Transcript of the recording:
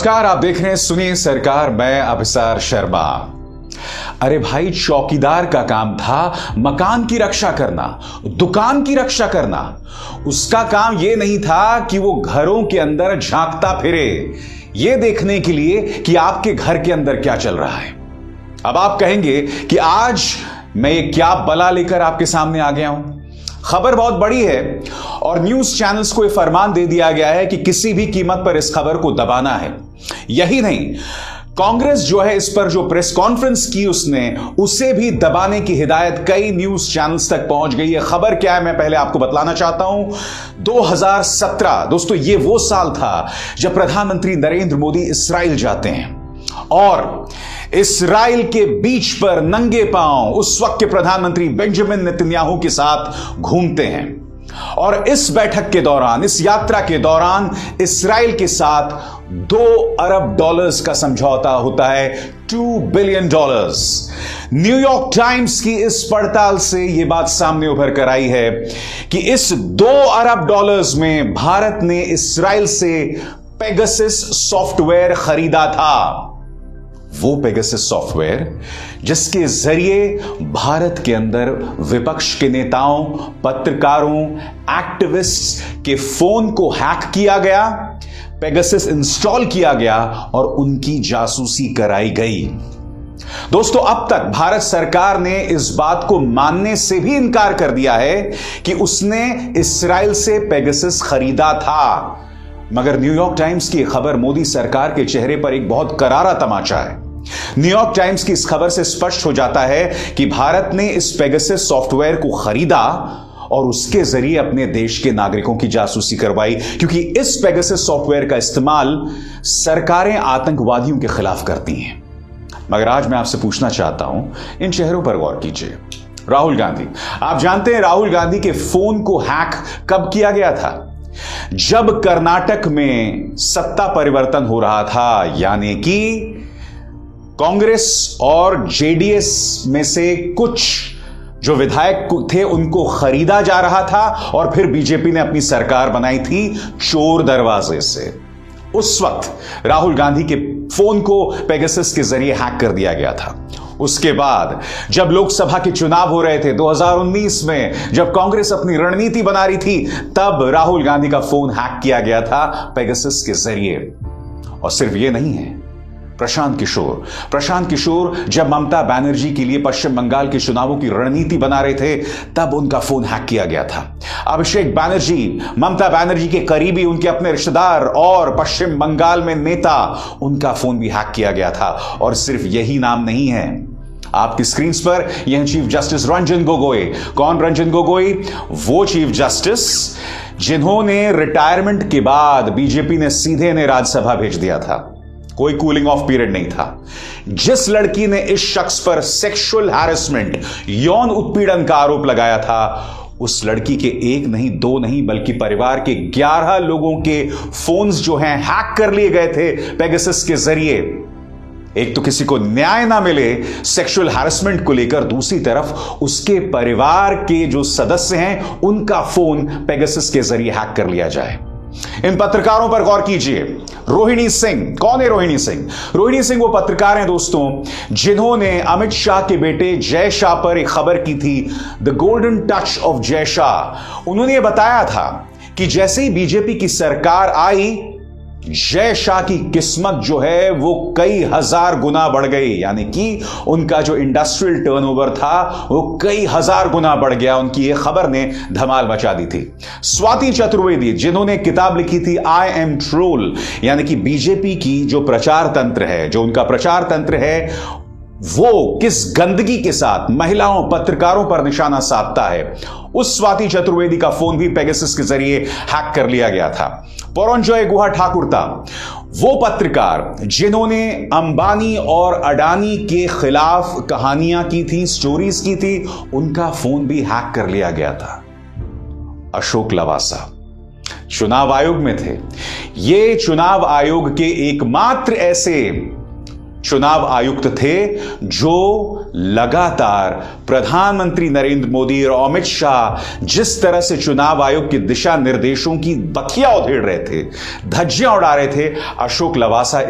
नमस्कार, आप देख रहे हैं सुनिए सरकार, मैं अभिसार शर्मा। अरे भाई, चौकीदार का काम था मकान की रक्षा करना, दुकान की रक्षा करना। उसका काम यह नहीं था कि वो घरों के अंदर झांकता फिरे, यह देखने के लिए कि आपके घर के अंदर क्या चल रहा है। अब आप कहेंगे कि आज मैं ये क्या बला लेकर आपके सामने आ गया हूं। खबर बहुत बड़ी है और न्यूज चैनल्स को यह फरमान दे दिया गया है कि किसी भी कीमत पर इस खबर को दबाना है। यही नहीं, कांग्रेस जो है इस पर जो प्रेस कॉन्फ्रेंस की उसने उसे भी दबाने की हिदायत कई न्यूज चैनल्स तक पहुंच गई है। खबर क्या है मैं पहले आपको बतलाना चाहता हूं। 2017 दोस्तों, ये वो साल था जब प्रधानमंत्री नरेंद्र मोदी इस्राइल जाते हैं और इस्राइल के बीच पर नंगे पांव उस वक्त के प्रधानमंत्री बेंजामिन नेतन्याहू के साथ घूमते हैं। और इस बैठक के दौरान, इस यात्रा के दौरान इस्राइल के साथ $2 अरब का समझौता होता है, $2 बिलियन। न्यूयॉर्क टाइम्स की इस पड़ताल से यह बात सामने उभर कर आई है कि इस $2 अरब में भारत ने इस्राइल से पेगासस सॉफ्टवेयर खरीदा था। वो पेगासस सॉफ्टवेयर जिसके जरिए भारत के अंदर विपक्ष के नेताओं, पत्रकारों, एक्टिविस्ट्स के फोन को हैक किया गया, पेगासस इंस्टॉल किया गया और उनकी जासूसी कराई गई। दोस्तों, अब तक भारत सरकार ने इस बात को मानने से भी इनकार कर दिया है कि उसने इस्राइल से पेगासस खरीदा था। मगर न्यूयॉर्क टाइम्स की खबर मोदी सरकार के चेहरे पर एक बहुत करारा तमाचा है। न्यूयॉर्क टाइम्स की इस खबर से स्पष्ट हो जाता है कि भारत ने इस पेगासस सॉफ्टवेयर को खरीदा और उसके जरिए अपने देश के नागरिकों की जासूसी करवाई, क्योंकि इस पेगासस सॉफ्टवेयर का इस्तेमाल सरकारें आतंकवादियों के खिलाफ करती हैं। मगर आज मैं आपसे पूछना चाहता हूं, इन चेहरों पर गौर कीजिए। राहुल गांधी, आप जानते हैं राहुल गांधी के फोन को हैक कब किया गया था? जब कर्नाटक में सत्ता परिवर्तन हो रहा था, यानी कि कांग्रेस और जेडीएस में से कुछ जो विधायक थे उनको खरीदा जा रहा था और फिर बीजेपी ने अपनी सरकार बनाई थी चोर दरवाजे से। उस वक्त राहुल गांधी के फोन को पेगासस के जरिए हैक कर दिया गया था। उसके बाद जब लोकसभा के चुनाव हो रहे थे 2019 में, जब कांग्रेस अपनी रणनीति बना रही थी, तब राहुल गांधी का फोन हैक किया गया था पेगासस के जरिए। और सिर्फ ये नहीं है, प्रशांत किशोर जब ममता बनर्जी के लिए पश्चिम बंगाल के चुनावों की रणनीति बना रहे थे, तब उनका फोन हैक किया गया था। अभिषेक बनर्जी, ममता बनर्जी के करीबी, उनके अपने रिश्तेदार और पश्चिम बंगाल में नेता, उनका फोन भी हैक किया गया था। और सिर्फ यही नाम नहीं है, आपकी स्क्रीन पर यह चीफ जस्टिस रंजन गोगोई। कौन रंजन गोगोई? वो चीफ जस्टिस जिन्होंने रिटायरमेंट के बाद बीजेपी ने सीधे इन्हें राज्यसभा भेज दिया था। कोई कूलिंग ऑफ पीरियड नहीं था। जिस लड़की ने इस शख्स पर सेक्सुअल हैरेसमेंट, यौन उत्पीड़न का आरोप लगाया था, उस लड़की के एक नहीं, दो नहीं, बल्कि परिवार के 11 लोगों के फोन्स जो हैं हैक कर लिए गए थे पेगासस के जरिए। एक तो किसी को न्याय ना मिले सेक्सुअल हैरेसमेंट को लेकर, दूसरी तरफ उसके परिवार के जो सदस्य हैं उनका फोन पेगासस के जरिए हैक कर लिया जाए। इन पत्रकारों पर गौर कीजिए। रोहिणी सिंह, कौन है रोहिणी सिंह? रोहिणी सिंह वो पत्रकार हैं दोस्तों जिन्होंने अमित शाह के बेटे जय शाह पर एक खबर की थी, the golden touch of Jay Shah. उन्होंने ये बताया था कि जैसे ही बीजेपी की सरकार आई, जय शाह की किस्मत जो है वो कई हजार गुना बढ़ गई, यानी कि उनका जो इंडस्ट्रियल टर्नओवर था वो कई हजार गुना बढ़ गया। उनकी ये खबर ने धमाल मचा दी थी। स्वाति चतुर्वेदी, जिन्होंने किताब लिखी थी आई एम ट्रोल, यानी कि बीजेपी की जो प्रचार तंत्र है, जो उनका प्रचार तंत्र है, वो किस गंदगी के साथ महिलाओं, पत्रकारों पर निशाना साधता है, उस स्वाति चतुर्वेदी का फोन भी पेगासस के जरिए हैक कर लिया गया था। पौरंजॉय गुहा ठाकुर था वो पत्रकार जिन्होंने अंबानी और अडानी के खिलाफ कहानियां की थी, स्टोरीज की थी, उनका फोन भी हैक कर लिया गया था। अशोक लवासा चुनाव आयोग में थे। ये चुनाव आयोग के एकमात्र ऐसे चुनाव आयुक्त थे जो लगातार प्रधानमंत्री नरेंद्र मोदी और अमित शाह जिस तरह से चुनाव आयोग के दिशा निर्देशों की बखिया उधेड़ रहे थे, धज्जियां उड़ा रहे थे, अशोक लवासा